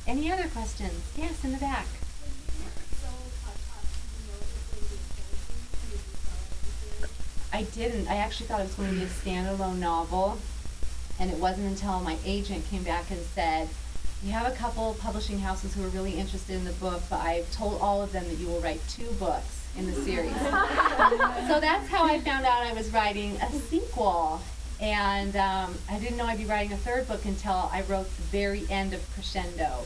Any other questions? Yes, in the back. I didn't. I actually thought it was going to be a standalone novel, and it wasn't until my agent came back and said, "You have a couple publishing houses who are really interested in the book, but I've told all of them that you will write 2 books in the series." So that's how I found out I was writing a sequel. And I didn't know I'd be writing a 3rd book until I wrote the very end of Crescendo.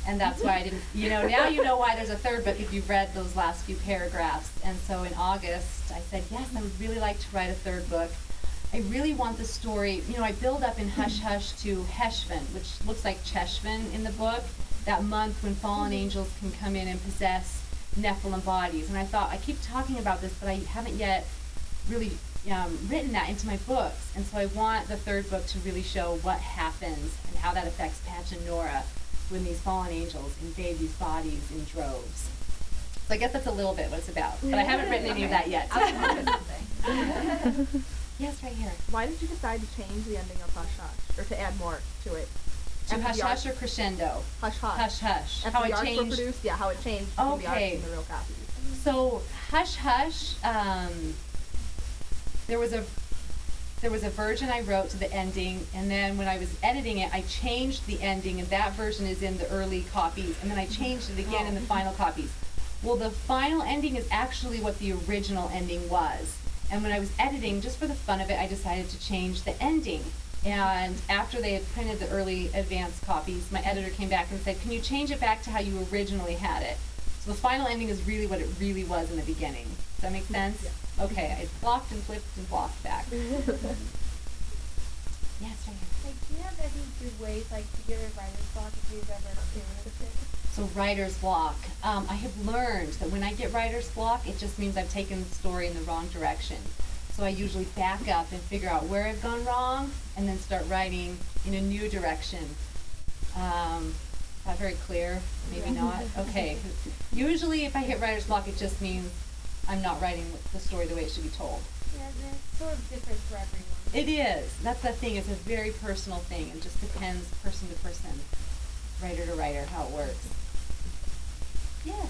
And that's why I didn't, now you know why there's a 3rd book if you've read those last few paragraphs. And so in August, I said, yes, I would really like to write a 3rd book. I really want the story, I build up in Hush Hush to Heshvan, which looks like Cheshvan in the book, that month when fallen angels can come in and possess Nephilim bodies. And I thought, I keep talking about this, but I haven't yet really written that into my books. And so I want the 3rd book to really show what happens and how that affects Patch and Nora when these fallen angels invade these bodies in droves. So I guess that's a little bit what it's about, but I haven't written any of that yet. Yes, right here. Why did you decide to change the ending of Hush Hush, or to add more to it? To Hush Hush or Crescendo? Hush Hush. Hush Hush. After the arts were produced, how it changed between the arts and the real copies. So Hush Hush, there was a version I wrote to the ending, and then when I was editing it, I changed the ending, and that version is in the early copies, and then I changed it again in the final copies. Well, the final ending is actually what the original ending was. And when I was editing, just for the fun of it, I decided to change the ending. And after they had printed the early advanced copies, my editor came back and said, "Can you change it back to how you originally had it?" So the final ending is really what it really was in the beginning. Does that make sense? Yeah. Okay, I blocked and flipped and blocked back. Yes, right here. Do you have any good ways, to get a writer's block if you've ever experienced it? So writer's block. I have learned that when I get writer's block, it just means I've taken the story in the wrong direction. So I usually back up and figure out where I've gone wrong, and then start writing in a new direction. Not very clear? Maybe not? Okay. Usually if I hit writer's block, it just means I'm not writing the story the way it should be told. Yeah, and it's sort of different for everyone. It is. That's the thing. It's a very personal thing. It just depends person to person, writer to writer, how it works. Yeah.